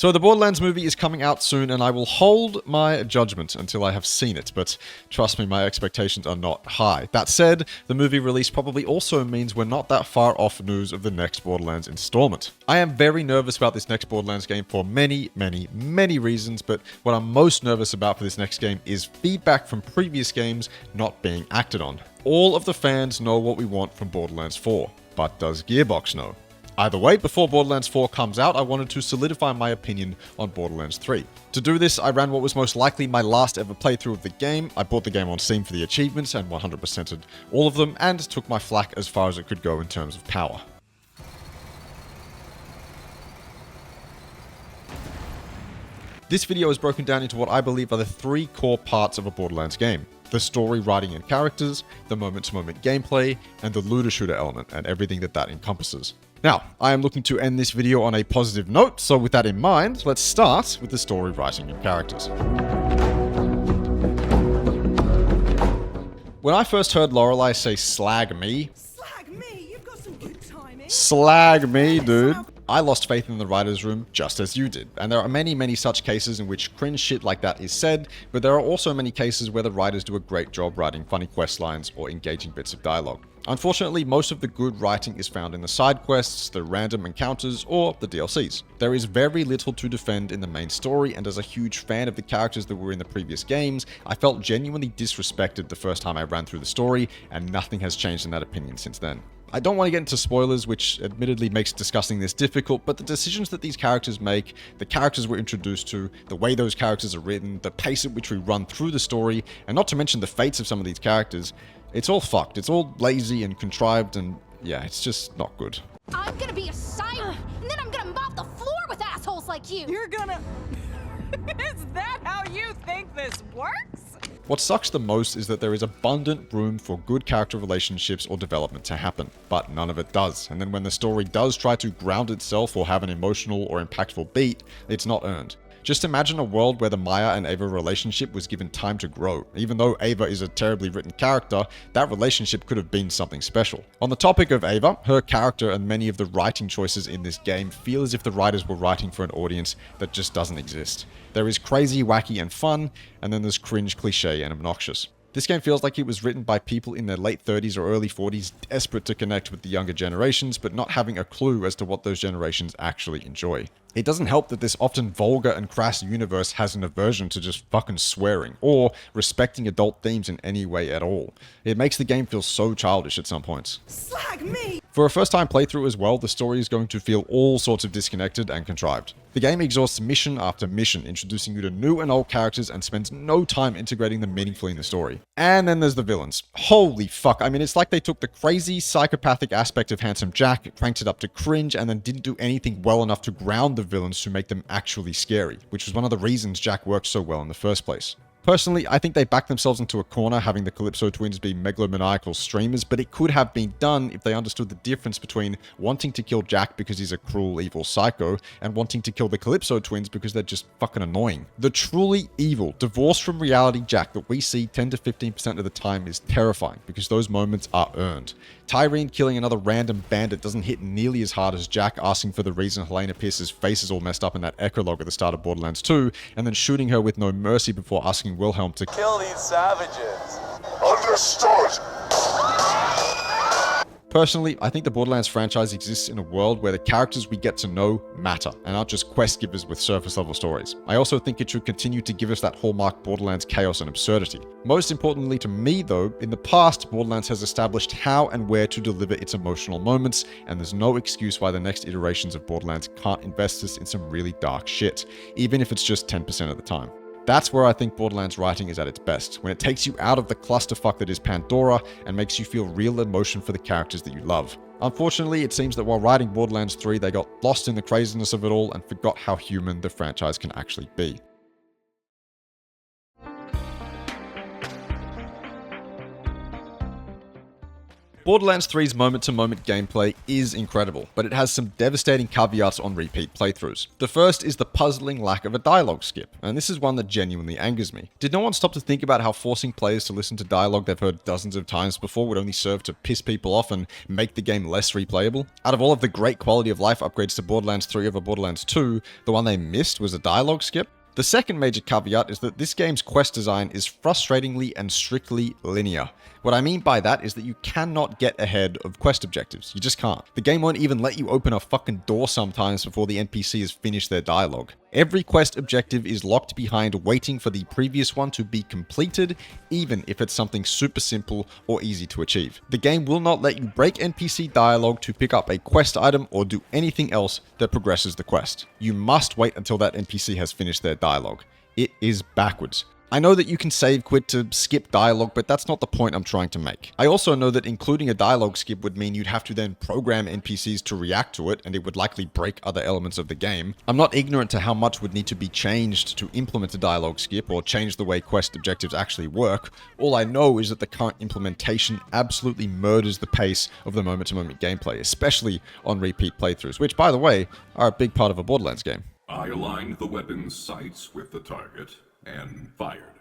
So the Borderlands movie is coming out soon, and I will hold my judgment until I have seen it, but trust me, my expectations are not high. That said, the movie release probably also means we're not that far off news of the next Borderlands installment. I am very nervous about this next Borderlands game for many reasons, but what I'm most nervous about for this next game is feedback from previous games not being acted on. All of the fans know what we want from Borderlands 4, but does Gearbox know? Either way, before Borderlands 4 comes out, I wanted to solidify my opinion on Borderlands 3. To do this, I ran what was most likely my last ever playthrough of the game. I bought the game on Steam for the achievements and 100%ed all of them, and took my flak as far as it could go in terms of power. This video is broken down into what I believe are the three core parts of a Borderlands game: the story, writing, and characters, the moment-to-moment gameplay, and the looter-shooter element, and everything that encompasses. Now, I am looking to end this video on a positive note, so with that in mind, let's start with the story, writing, and characters. When I first heard Lorelei say slag me, You've got some good timing. slag me, dude, I lost faith in the writer's room just as you did. And there are many such cases in which cringe shit like that is said, but there are also many cases where the writers do a great job writing funny quest lines or engaging bits of dialogue. Unfortunately, most of the good writing is found in the side quests, the random encounters, or the DLCs. There is very little to defend in the main story, and as a huge fan of the characters that were in the previous games, I felt genuinely disrespected the first time I ran through the story, and nothing has changed in that opinion since then. I don't want to get into spoilers, which admittedly makes discussing this difficult, but the decisions that these characters make, the characters we're introduced to, the way those characters are written, the pace at which we run through the story, and not to mention the fates of some of these characters, it's all fucked. It's all lazy and contrived, and yeah, it's just not good. I'm gonna be a siren, and then I'm gonna mop the floor with assholes like you! You're gonna... Is that how you think this works? What sucks the most is that there is abundant room for good character relationships or development to happen, but none of it does. And then when the story does try to ground itself or have an emotional or impactful beat, it's not earned. Just imagine a world where the Maya and Ava relationship was given time to grow. Even though Ava is a terribly written character, that relationship could have been something special. On the topic of Ava, her character and many of the writing choices in this game feel as if the writers were writing for an audience that just doesn't exist. There is crazy, wacky, and fun, and then there's cringe, cliche, and obnoxious. This game feels like it was written by people in their late 30s or early 40s, desperate to connect with the younger generations, but not having a clue as to what those generations actually enjoy. It doesn't help that this often vulgar and crass universe has an aversion to just fucking swearing, or respecting adult themes in any way at all. It makes the game feel so childish at some points. Slag me! For a first-time playthrough as well, the story is going to feel all sorts of disconnected and contrived. The game exhausts mission after mission, introducing you to new and old characters and spends no time integrating them meaningfully in the story. And then there's the villains. Holy fuck, I mean, it's like they took the crazy, psychopathic aspect of Handsome Jack, cranked it up to cringe, and then didn't do anything well enough to ground the villains to make them actually scary, which was one of the reasons Jack worked so well in the first place. Personally, I think they backed themselves into a corner having the Calypso twins be megalomaniacal streamers, but it could have been done if they understood the difference between wanting to kill Jack because he's a cruel, evil psycho, and wanting to kill the Calypso twins because they're just fucking annoying. The truly evil, divorced from reality Jack that we see 10 to 15% of the time is terrifying, because those moments are earned. Tyreen killing another random bandit doesn't hit nearly as hard as Jack asking for the reason Helena Pierce's face is all messed up in that echolog at the start of Borderlands 2, and then shooting her with no mercy before asking Wilhelm to kill these savages. Understood! Personally, I think the Borderlands franchise exists in a world where the characters we get to know matter, and aren't just quest givers with surface level stories. I also think it should continue to give us that hallmark Borderlands chaos and absurdity. Most importantly to me though, in the past, Borderlands has established how and where to deliver its emotional moments, and there's no excuse why the next iterations of Borderlands can't invest us in some really dark shit, even if it's just 10% of the time. That's where I think Borderlands writing is at its best, when it takes you out of the clusterfuck that is Pandora and makes you feel real emotion for the characters that you love. Unfortunately, it seems that while writing Borderlands 3, they got lost in the craziness of it all and forgot how human the franchise can actually be. Borderlands 3's moment-to-moment gameplay is incredible, but it has some devastating caveats on repeat playthroughs. The first is the puzzling lack of a dialogue skip, and this is one that genuinely angers me. Did no one stop to think about how forcing players to listen to dialogue they've heard dozens of times before would only serve to piss people off and make the game less replayable? Out of all of the great quality of life upgrades to Borderlands 3 over Borderlands 2, the one they missed was a dialogue skip? The second major caveat is that this game's quest design is frustratingly and strictly linear. What I mean by that is that you cannot get ahead of quest objectives. You just can't. The game won't even let you open a fucking door sometimes before the NPC has finished their dialogue. Every quest objective is locked behind waiting for the previous one to be completed, even if it's something super simple or easy to achieve. The game will not let you break NPC dialogue to pick up a quest item or do anything else that progresses the quest. You must wait until that NPC has finished their dialogue. It is backwards. I know that you can save quit to skip dialogue, but that's not the point I'm trying to make. I also know that including a dialogue skip would mean you'd have to then program NPCs to react to it, and it would likely break other elements of the game. I'm not ignorant to how much would need to be changed to implement a dialogue skip or change the way quest objectives actually work. All I know is that the current implementation absolutely murders the pace of the moment-to-moment gameplay, especially on repeat playthroughs, which, by the way, are a big part of a Borderlands game. I aligned the weapon's sights with the target and fired.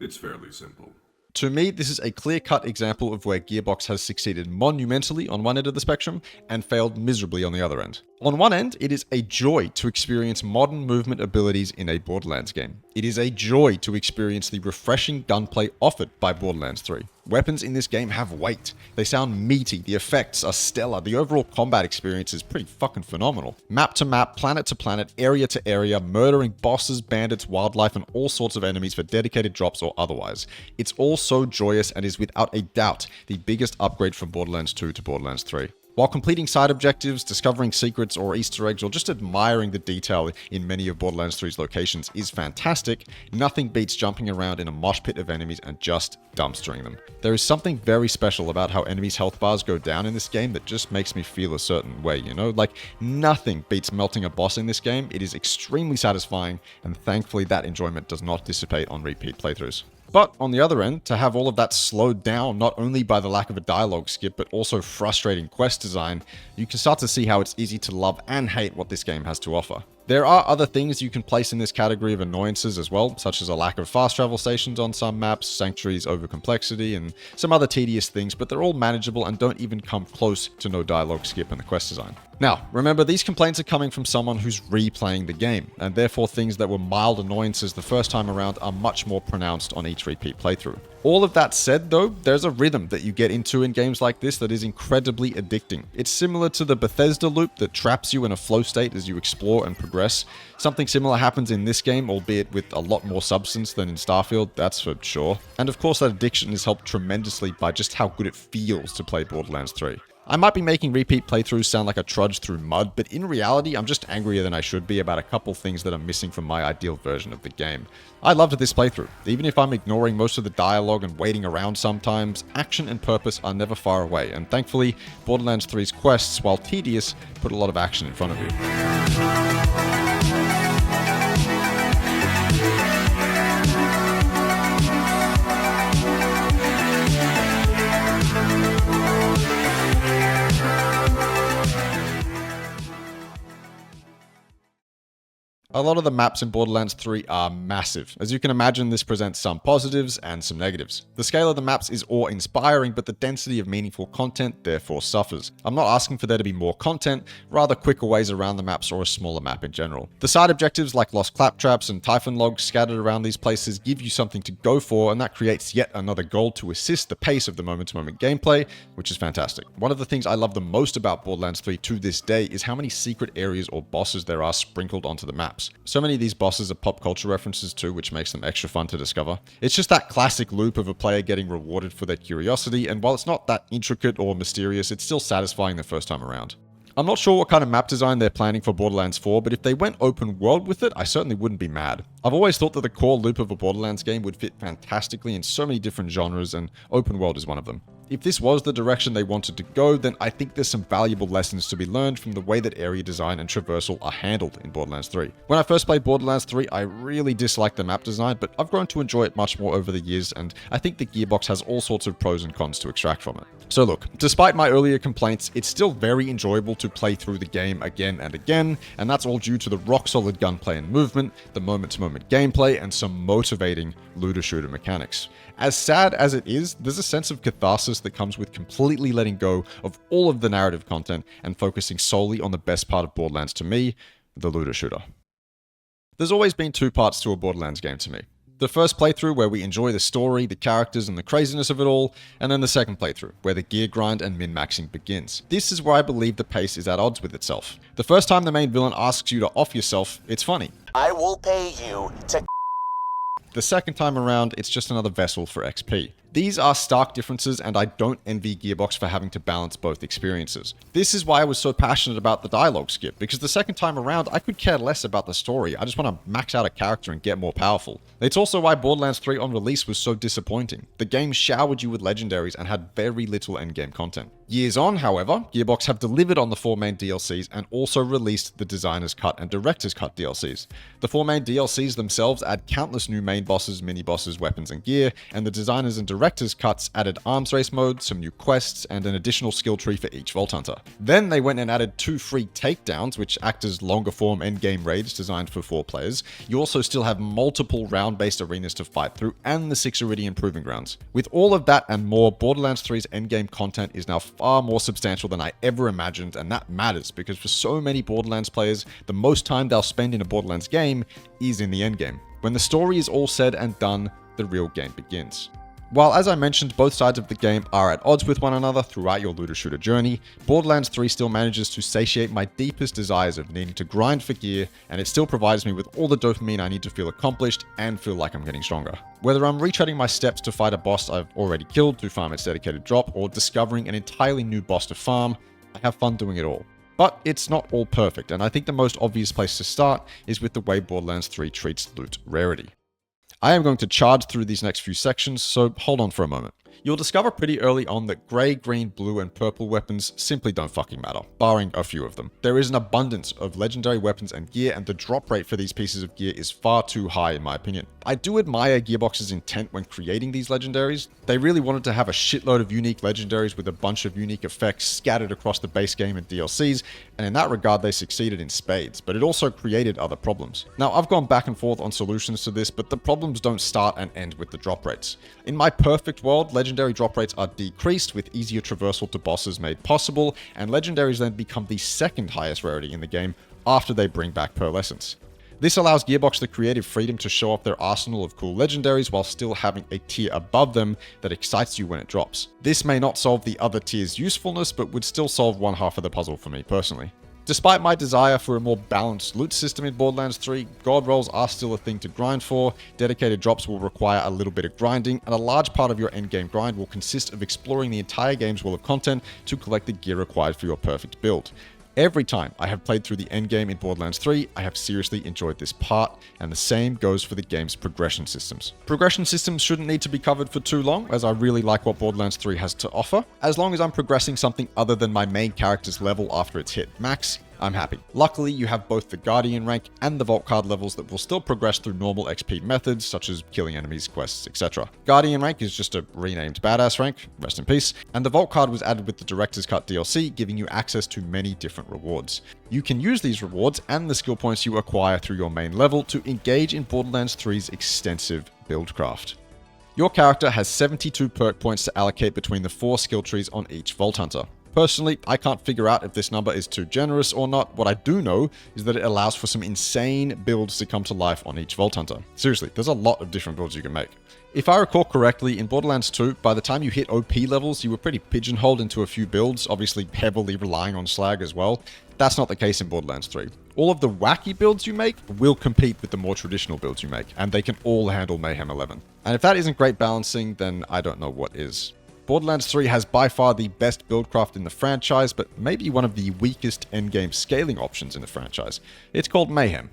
It's fairly simple. To me, this is a clear-cut example of where Gearbox has succeeded monumentally on one end of the spectrum and failed miserably on the other end. On one end, it is a joy to experience modern movement abilities in a Borderlands game. It is a joy to experience the refreshing gunplay offered by Borderlands 3. Weapons in this game have weight. They sound meaty, the effects are stellar, the overall combat experience is pretty fucking phenomenal. Map to map, planet to planet, area to area, murdering bosses, bandits, wildlife, and all sorts of enemies for dedicated drops or otherwise. It's all so joyous and is without a doubt the biggest upgrade from Borderlands 2 to Borderlands 3. While completing side objectives, discovering secrets or Easter eggs, or just admiring the detail in many of Borderlands 3's locations is fantastic, nothing beats jumping around in a mosh pit of enemies and just dumpstering them. There is something very special about how enemies' health bars go down in this game that just makes me feel a certain way, you know? Like, nothing beats melting a boss in this game. It is extremely satisfying, and thankfully that enjoyment does not dissipate on repeat playthroughs. But on the other end, to have all of that slowed down not only by the lack of a dialogue skip, but also frustrating quest design, you can start to see how it's easy to love and hate what this game has to offer. There are other things you can place in this category of annoyances as well, such as a lack of fast travel stations on some maps, sanctuaries over complexity, and some other tedious things, but they're all manageable and don't even come close to no dialogue skip in the quest design. Now, remember, these complaints are coming from someone who's replaying the game, and therefore things that were mild annoyances the first time around are much more pronounced on each repeat playthrough. All of that said, though, there's a rhythm that you get into in games like this that is incredibly addicting. It's similar to the Bethesda loop that traps you in a flow state as you explore and progress. Something similar happens in this game, albeit with a lot more substance than in Starfield, that's for sure. And of course, that addiction is helped tremendously by just how good it feels to play Borderlands 3. I might be making repeat playthroughs sound like a trudge through mud, but in reality, I'm just angrier than I should be about a couple things that are missing from my ideal version of the game. I loved this playthrough. Even if I'm ignoring most of the dialogue and waiting around sometimes, action and purpose are never far away, and thankfully, Borderlands 3's quests, while tedious, put a lot of action in front of you. A lot of the maps in Borderlands 3 are massive. As you can imagine, this presents some positives and some negatives. The scale of the maps is awe-inspiring, but the density of meaningful content therefore suffers. I'm not asking for there to be more content, rather quicker ways around the maps or a smaller map in general. The side objectives like Lost Claptraps and Typhon Logs scattered around these places give you something to go for, and that creates yet another goal to assist the pace of the moment-to-moment gameplay, which is fantastic. One of the things I love the most about Borderlands 3 to this day is how many secret areas or bosses there are sprinkled onto the maps. So many of these bosses are pop culture references too, which makes them extra fun to discover. It's just that classic loop of a player getting rewarded for their curiosity, and while it's not that intricate or mysterious, it's still satisfying the first time around. I'm not sure what kind of map design they're planning for Borderlands 4, but if they went open world with it, I certainly wouldn't be mad. I've always thought that the core loop of a Borderlands game would fit fantastically in so many different genres, and open world is one of them. If this was the direction they wanted to go, then I think there's some valuable lessons to be learned from the way that area design and traversal are handled in Borderlands 3. When I first played Borderlands 3, I really disliked the map design, but I've grown to enjoy it much more over the years, and I think the gearbox has all sorts of pros and cons to extract from it. So look, despite my earlier complaints, it's still very enjoyable to play through the game again and again, and that's all due to the rock-solid gunplay and movement, the moment-to-moment gameplay, and some motivating looter-shooter mechanics. As sad as it is, there's a sense of catharsis that comes with completely letting go of all of the narrative content and focusing solely on the best part of Borderlands to me, the looter-shooter. There's always been two parts to a Borderlands game to me. The first playthrough where we enjoy the story, the characters, and the craziness of it all, and then the second playthrough, where the gear grind and min-maxing begins. This is where I believe the pace is at odds with itself. The first time the main villain asks you to off yourself, it's funny. I will pay you to. The second time around, it's just another vessel for XP. These are stark differences, and I don't envy Gearbox for having to balance both experiences. This is why I was so passionate about the dialogue skip, because the second time around, I could care less about the story. I just want to max out a character and get more powerful. It's also why Borderlands 3 on release was so disappointing. The game showered you with legendaries and had very little endgame content. Years on, however, Gearbox have delivered on the 4 main DLCs and also released the Designer's Cut and Director's Cut DLCs. The 4 main DLCs themselves add countless new main bosses, mini-bosses, weapons, and gear, and the Designers and Director's Cuts added arms race mode, some new quests, and an additional skill tree for each Vault Hunter. Then they went and added 2 free takedowns, which act as longer form endgame raids designed for 4 players. You also still have multiple round-based arenas to fight through, and the 6 Iridian Proving Grounds. With all of that and more, Borderlands 3's endgame content is now far more substantial than I ever imagined, and that matters because for so many Borderlands players, the most time they'll spend in a Borderlands game is in the endgame. When the story is all said and done, the real game begins. While, as I mentioned, both sides of the game are at odds with one another throughout your looter-shooter journey, Borderlands 3 still manages to satiate my deepest desires of needing to grind for gear, and it still provides me with all the dopamine I need to feel accomplished and feel like I'm getting stronger. Whether I'm retreading my steps to fight a boss I've already killed to farm its dedicated drop, or discovering an entirely new boss to farm, I have fun doing it all. But it's not all perfect, and I think the most obvious place to start is with the way Borderlands 3 treats loot rarity. I am going to charge through these next few sections, so hold on for a moment. You'll discover pretty early on that grey, green, blue, and purple weapons simply don't fucking matter, barring a few of them. There is an abundance of legendary weapons and gear, and the drop rate for these pieces of gear is far too high in my opinion. I do admire Gearbox's intent when creating these legendaries. They really wanted to have a shitload of unique legendaries with a bunch of unique effects scattered across the base game and DLCs, and in that regard they succeeded in spades, but it also created other problems. Now, I've gone back and forth on solutions to this, but the problems don't start and end with the drop rates. In my perfect world, legendary drop rates are decreased with easier traversal to bosses made possible, and legendaries then become the second highest rarity in the game after they bring back pearlescence. This allows Gearbox the creative freedom to show off their arsenal of cool legendaries while still having a tier above them that excites you when it drops. This may not solve the other tier's usefulness, but would still solve one half of the puzzle for me personally. Despite my desire for a more balanced loot system in Borderlands 3, gold rolls are still a thing to grind for, dedicated drops will require a little bit of grinding, and a large part of your endgame grind will consist of exploring the entire game's wall of content to collect the gear required for your perfect build. Every time I have played through the endgame in Borderlands 3, I have seriously enjoyed this part, and the same goes for the game's progression systems. Progression systems shouldn't need to be covered for too long, as I really like what Borderlands 3 has to offer. As long as I'm progressing something other than my main character's level after it's hit max, I'm happy. Luckily, you have both the Guardian rank and the Vault card levels that will still progress through normal XP methods, such as killing enemies, quests, etc. Guardian rank is just a renamed badass rank, rest in peace, and the Vault card was added with the Director's Cut DLC, giving you access to many different rewards. You can use these rewards and the skill points you acquire through your main level to engage in Borderlands 3's extensive buildcraft. Your character has 72 perk points to allocate between the 4 skill trees on each Vault Hunter. Personally, I can't figure out if this number is too generous or not. What I do know is that it allows for some insane builds to come to life on each Vault Hunter. Seriously, there's a lot of different builds you can make. If I recall correctly, in Borderlands 2, by the time you hit OP levels, you were pretty pigeonholed into a few builds, obviously heavily relying on slag as well. That's not the case in Borderlands 3. All of the wacky builds you make will compete with the more traditional builds you make, and they can all handle Mayhem 11. And if that isn't great balancing, then I don't know what is. Borderlands 3 has by far the best buildcraft in the franchise, but maybe one of the weakest endgame scaling options in the franchise. It's called Mayhem.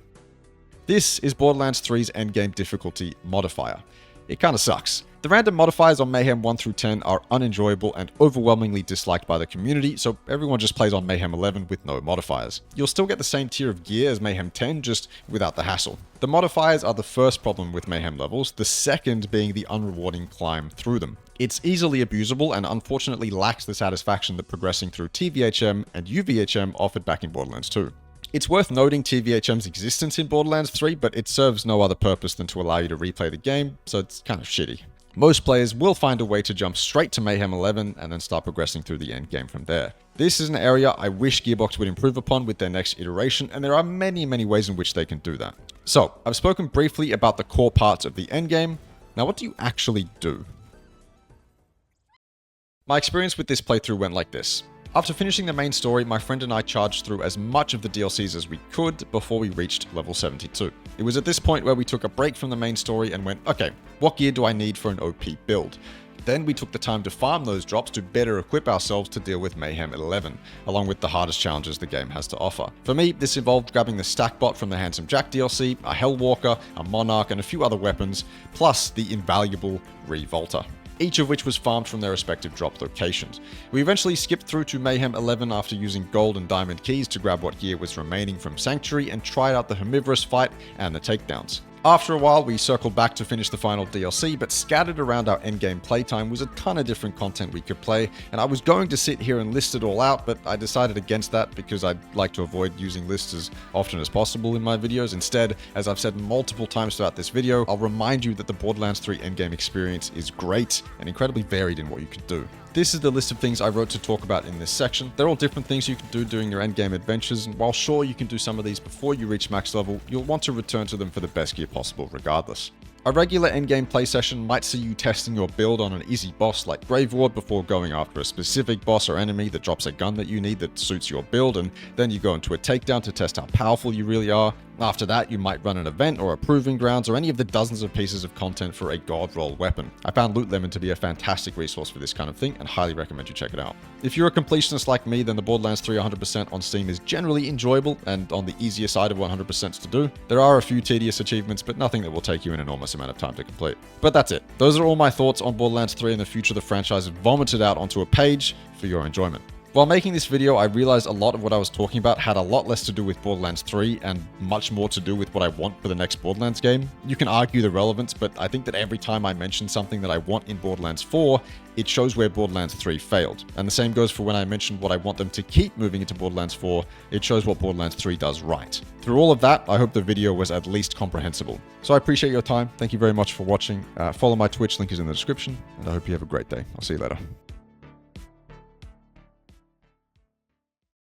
This is Borderlands 3's endgame difficulty modifier. It kinda sucks. The random modifiers on Mayhem 1 through 10 are unenjoyable and overwhelmingly disliked by the community, so everyone just plays on Mayhem 11 with no modifiers. You'll still get the same tier of gear as Mayhem 10, just without the hassle. The modifiers are the first problem with Mayhem levels, the second being the unrewarding climb through them. It's easily abusable and unfortunately lacks the satisfaction that progressing through TVHM and UVHM offered back in Borderlands 2. It's worth noting TVHM's existence in Borderlands 3, but it serves no other purpose than to allow you to replay the game, so it's kind of shitty. Most players will find a way to jump straight to Mayhem 11 and then start progressing through the end game from there. This is an area I wish Gearbox would improve upon with their next iteration, and there are many ways in which they can do that. So, I've spoken briefly about the core parts of the end game. Now what do you actually do? My experience with this playthrough went like this. After finishing the main story, my friend and I charged through as much of the DLCs as we could before we reached level 72. It was at this point where we took a break from the main story and went, okay, what gear do I need for an OP build? Then we took the time to farm those drops to better equip ourselves to deal with Mayhem 11, along with the hardest challenges the game has to offer. For me, this involved grabbing the stack bot from the Handsome Jack DLC, a Hellwalker, a Monarch, and a few other weapons, plus the invaluable Revolter, each of which was farmed from their respective drop locations. We eventually skipped through to Mayhem 11 after using gold and diamond keys to grab what gear was remaining from Sanctuary and tried out the Herbivorous fight and the takedowns. After a while, we circled back to finish the final DLC, but scattered around our endgame playtime was a ton of different content we could play, and I was going to sit here and list it all out, but I decided against that because I'd like to avoid using lists as often as possible in my videos. Instead, as I've said multiple times throughout this video, I'll remind you that the Borderlands 3 endgame experience is great and incredibly varied in what you can do. This is the list of things I wrote to talk about in this section. They're all different things you can do during your endgame adventures, and while sure you can do some of these before you reach max level, you'll want to return to them for the best gear possible regardless. A regular endgame play session might see you testing your build on an easy boss like Grave Ward before going after a specific boss or enemy that drops a gun that you need that suits your build, and then you go into a takedown to test how powerful you really are. After that, you might run an event or a proving grounds or any of the dozens of pieces of content for a god roll weapon. I found Loot Lemon to be a fantastic resource for this kind of thing and highly recommend you check it out. If you're a completionist like me, then the Borderlands 3 100% on Steam is generally enjoyable and on the easier side of 100% to do. There are a few tedious achievements, but nothing that will take you an enormous amount of time to complete. But that's it. Those are all my thoughts on Borderlands 3 and the future the franchise vomited out onto a page for your enjoyment. While making this video, I realized a lot of what I was talking about had a lot less to do with Borderlands 3 and much more to do with what I want for the next Borderlands game. You can argue the relevance, but I think that every time I mention something that I want in Borderlands 4, it shows where Borderlands 3 failed. And the same goes for when I mentioned what I want them to keep moving into Borderlands 4, it shows what Borderlands 3 does right. Through all of that, I hope the video was at least comprehensible. So I appreciate your time. Thank you very much for watching. Follow my Twitch, link is in the description, and I hope you have a great day. I'll see you later.